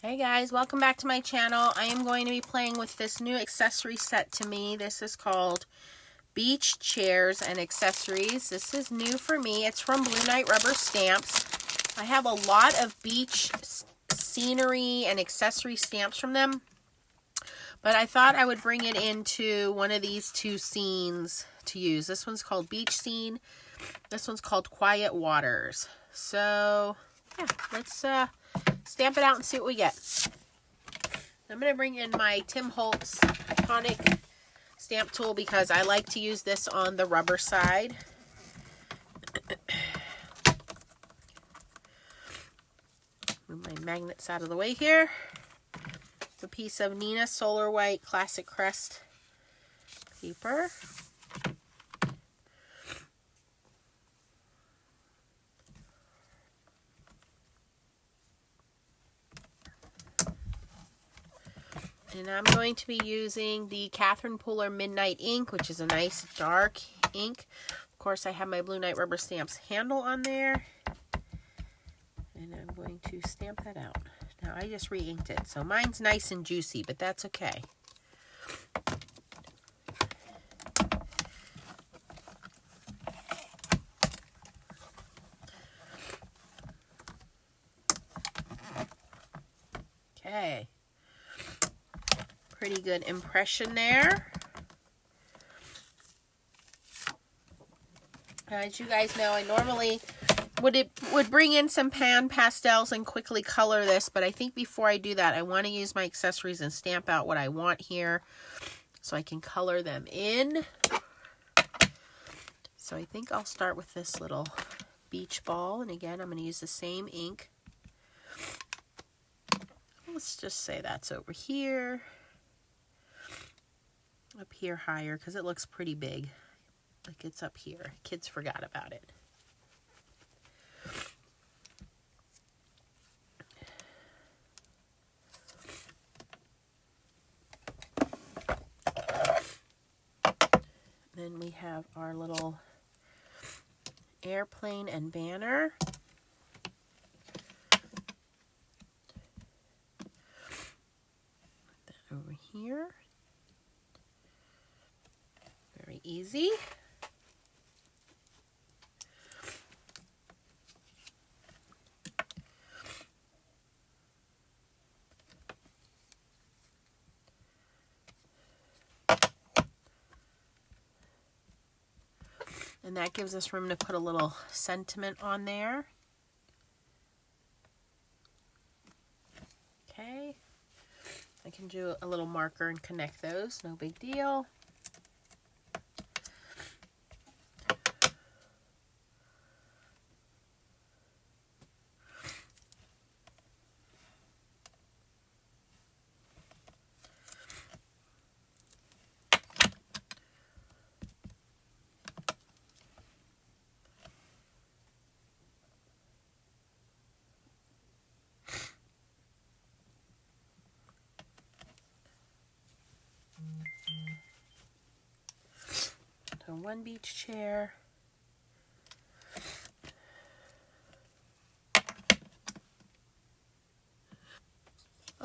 Hey guys, welcome back to my channel. I am going to be playing with this new accessory set to me. This is called Beach Chairs and Accessories. This is new for me. It's from Blue Knight Rubber Stamps. I have a lot of beach scenery and accessory stamps from them, but I thought I would bring it into one of these two scenes to use. This one's called Beach Scene. This one's called Quiet Waters. So, yeah, let's stamp it out and see what we get. I'm going to bring in my Tim Holtz Iconic stamp tool because I like to use this on the rubber side. Move my magnets out of the way here. It's a piece of Neenah Solar White Classic Crest paper. And I'm going to be using the Catherine Pooler Midnight ink, which is a nice dark ink. Of course, I have my Blue Knight Rubber Stamps handle on there. And I'm going to stamp that out. Now, I just re-inked it, so mine's nice and juicy, but that's okay. Okay. Pretty good impression there. As you guys know, I normally would bring in some pan pastels and quickly color this, but I think before I do that, I want to use my accessories and stamp out what I want here so I can color them in. So I think I'll start with this little beach ball, and again, I'm going to use the same ink. Let's just say that's over here. Up here higher because it looks pretty big. Like it's up here. Kids forgot about it. Then we have our little airplane and banner. Put that over here. Very easy. And that gives us room to put a little sentiment on there. Okay. I can do a little marker and connect those, no big deal. So one beach chair.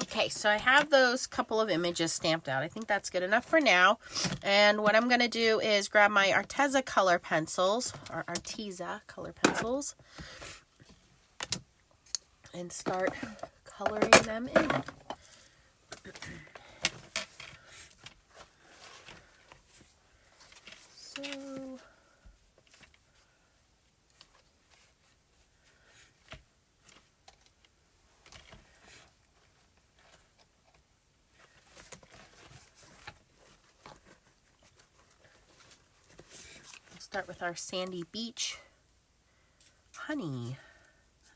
Okay, so I have those couple of images stamped out. I think that's good enough for now. And what I'm going to do is grab my Arteza color pencils, or Arteza color pencils, and start coloring them in. So, we'll start with our sandy beach. Honey.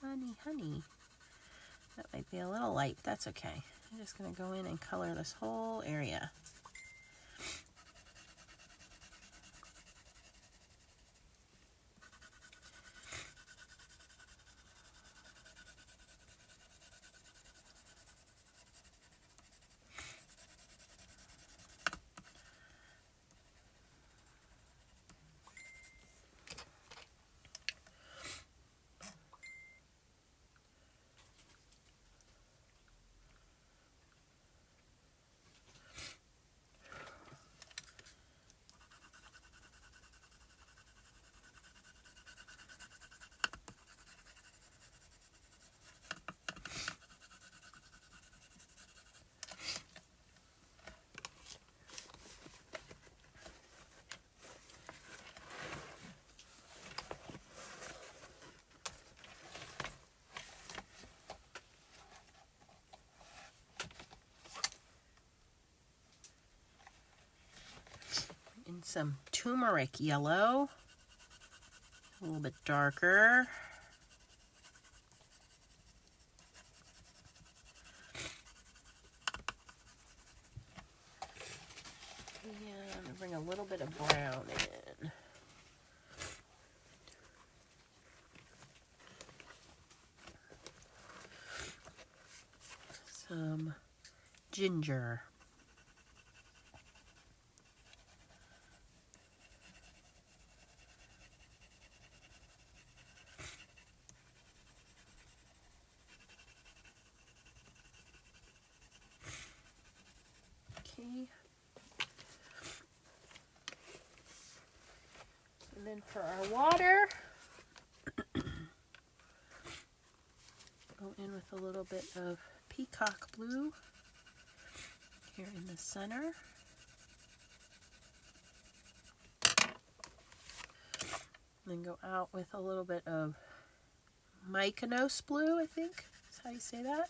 Honey, honey. That might be a little light, but that's okay. I'm just going to go in and color this whole area. some turmeric yellow, a little bit darker. And I'm gonna bring a little bit of brown in. Some ginger. Okay. And then for our water, go in with a little bit of peacock blue here in the center. Then go out with a little bit of Mykonos blue, I think is how you say that.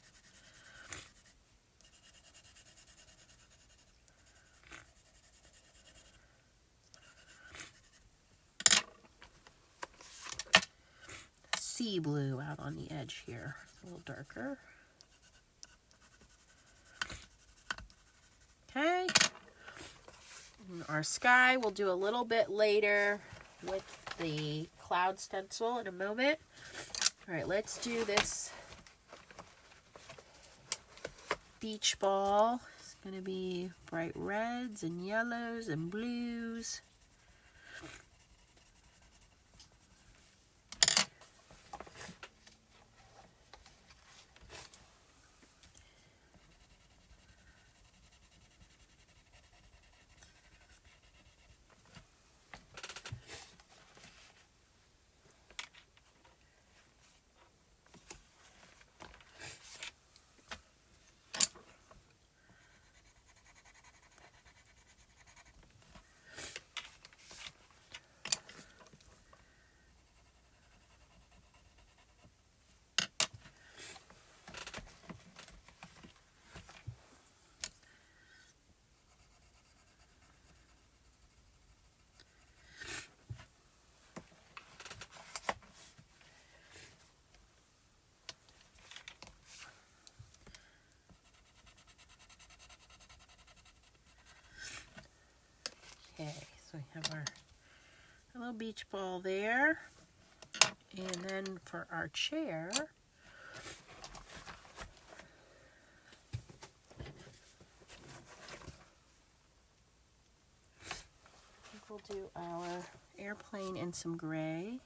Sea blue out on the edge here, a little darker. Okay. And our sky we'll do a little bit later with the cloud stencil in a moment. All right, let's do this beach ball. It's going to be bright reds and yellows and blues. Okay, so we have our little beach ball there. And then for our chair, we'll do our airplane in some gray.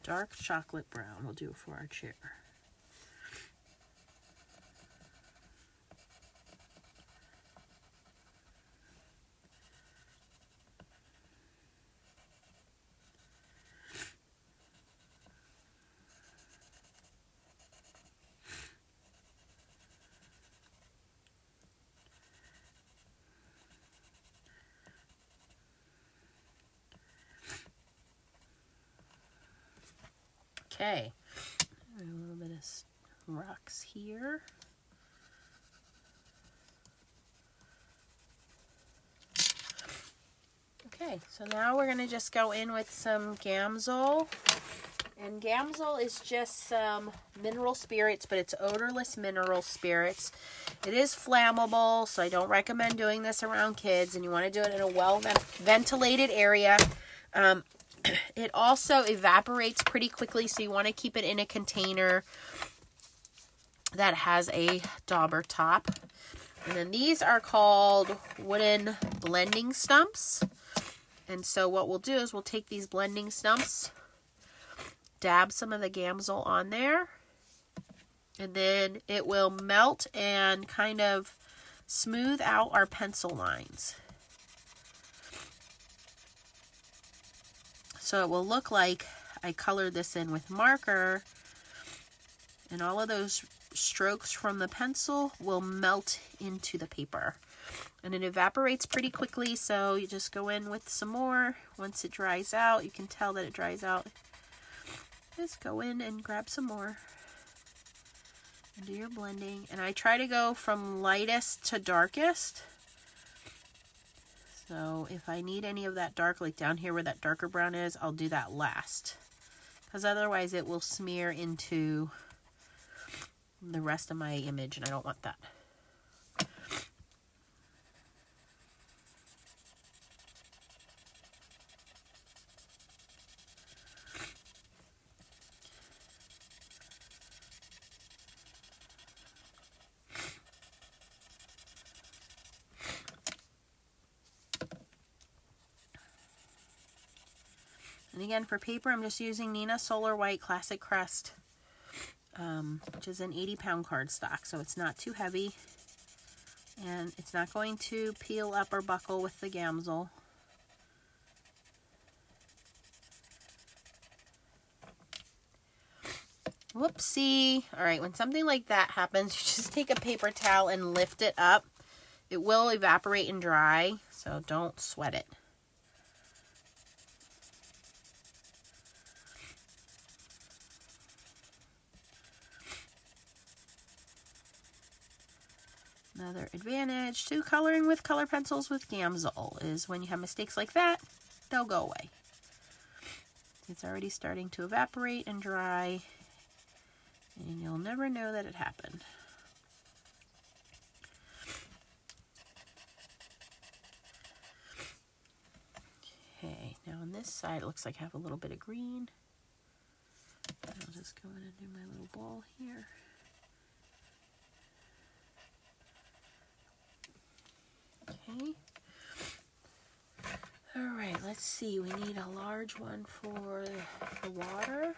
Dark chocolate brown we'll do for our chair. Okay, a little bit of rocks here. Okay, so now we're going to just go in with some Gamsol. And Gamsol is just some mineral spirits, but it's odorless mineral spirits. It is flammable, so I don't recommend doing this around kids, and you want to do it in a well-ventilated area. It also evaporates pretty quickly, so you want to keep it in a container that has a dauber top. And then these are called wooden blending stumps. And so what we'll do is we'll take these blending stumps, dab some of the Gamsol on there, and then it will melt and kind of smooth out our pencil lines. So it will look like I colored this in with marker, and all of those strokes from the pencil will melt into the paper. And it evaporates pretty quickly, so you just go in with some more. Once it dries out, you can tell that it dries out. Just go in and grab some more and do your blending. And I try to go from lightest to darkest. So if I need any of that dark, like down here where that darker brown is, I'll do that last. Because otherwise it will smear into the rest of my image, and I don't want that. And again, for paper, I'm just using Neenah Solar White Classic Crest, which is an 80-pound cardstock, so it's not too heavy, and it's not going to peel up or buckle with the Gamsol. Whoopsie. All right, when something like that happens, you just take a paper towel and lift it up. It will evaporate and dry, so don't sweat it. Another advantage to coloring with color pencils with Gamsol is when you have mistakes like that, they'll go away. It's already starting to evaporate and dry, and you'll never know that it happened. Okay, now on this side it looks like I have a little bit of green. I'll just go in and do my little ball here. Okay. All right, let's see. We need a large one for the water.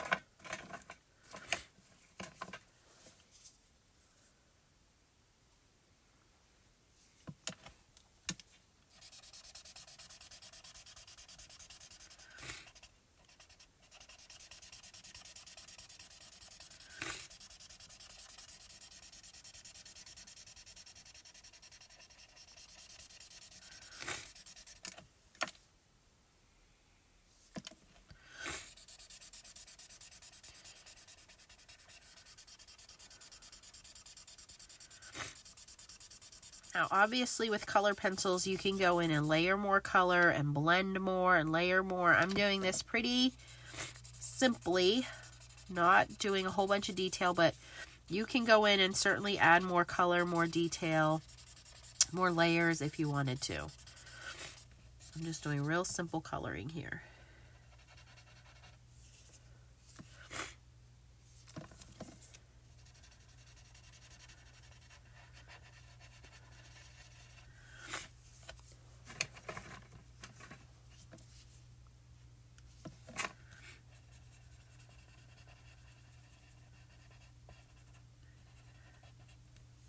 Now, obviously, with color pencils, you can go in and layer more color and blend more and layer more. I'm doing this pretty simply, not doing a whole bunch of detail, but you can go in and certainly add more color, more detail, more layers if you wanted to. I'm just doing real simple coloring here.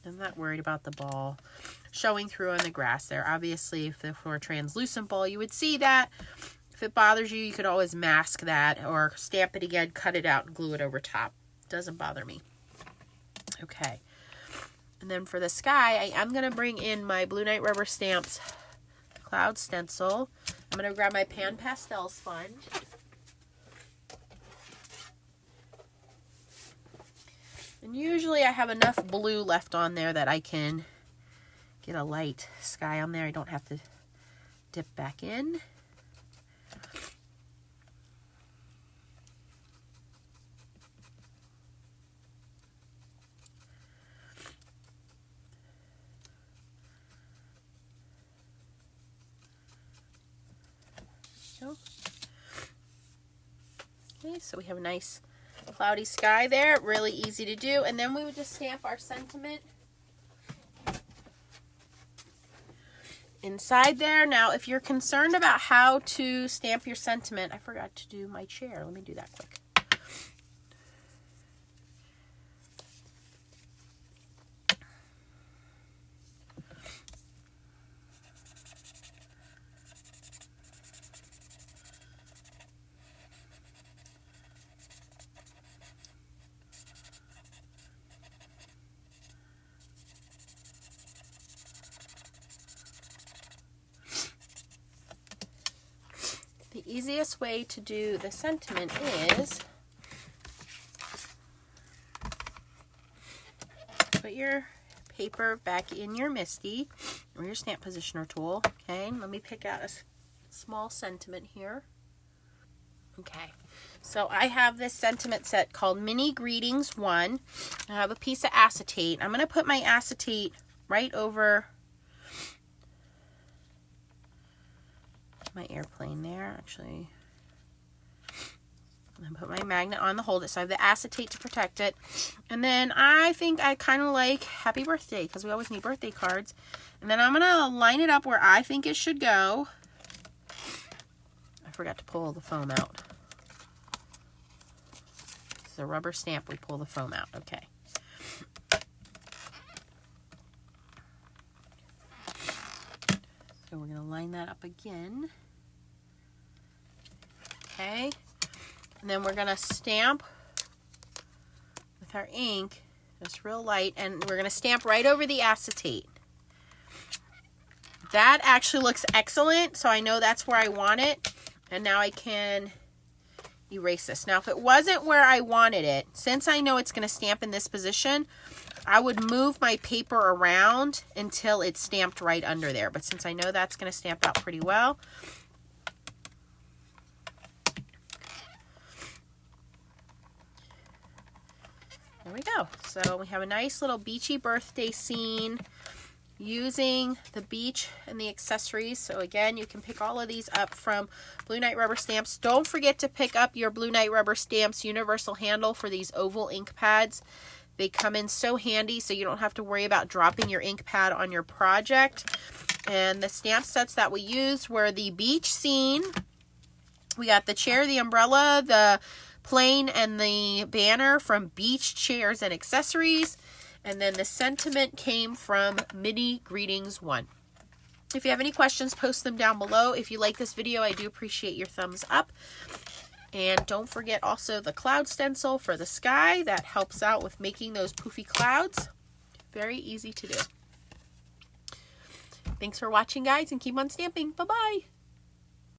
I'm not worried about the ball showing through on the grass there. Obviously, if it were a translucent ball, you would see that. If it bothers you, you could always mask that or stamp it again, cut it out, and glue it over top. Doesn't bother me. Okay. And then for the sky, I am going to bring in my Blue Night Rubber Stamps Cloud Stencil. I'm going to grab my Pan Pastel sponge. And usually I have enough blue left on there that I can get a light sky on there. I don't have to dip back in. Okay, so we have a nice cloudy sky there, really easy to do. And then we would just stamp our sentiment inside there. Now, if you're concerned about how to stamp your sentiment, I forgot to do my chair. Let me do that quick. easiest way to do the sentiment is put your paper back in your MISTI or your stamp positioner tool. Okay, let me pick out a small sentiment here. Okay, so I have this sentiment set called Mini Greetings 1. I have a piece of acetate. I'm going to put my acetate right over my airplane there. Actually, I'm going to put my magnet on the hold it, so I have the acetate to protect it. And then I think I kind of like happy birthday, because we always need birthday cards. And then I'm going to line it up where I think it should go. I forgot to pull the foam out. It's a rubber stamp, we pull the foam out. Okay. So we're going to line that up again. Okay. And then we're going to stamp with our ink, just real light, and we're going to stamp right over the acetate. That actually looks excellent, so I know that's where I want it. And now I can erase this. Now, if it wasn't where I wanted it, since I know it's going to stamp in this position, I would move my paper around until it's stamped right under there. But since I know that's going to stamp out pretty well, there we go. So we have a nice little beachy birthday scene using the beach and the accessories. So again, you can pick all of these up from Blue Knight Rubber Stamps. Don't forget to pick up your Blue Knight Rubber Stamps universal handle for these oval ink pads. They come in so handy, so you don't have to worry about dropping your ink pad on your project. And the stamp sets that we used were the beach scene. We got the chair, the umbrella, the plane, and the banner from Beach Chairs and Accessories. And then the sentiment came from Mini Greetings 1. If you have any questions, post them down below. If you like this video, I do appreciate your thumbs up. And don't forget also the cloud stencil for the sky. That helps out with making those poofy clouds. Very easy to do. Thanks for watching, guys, and keep on stamping. Bye-bye.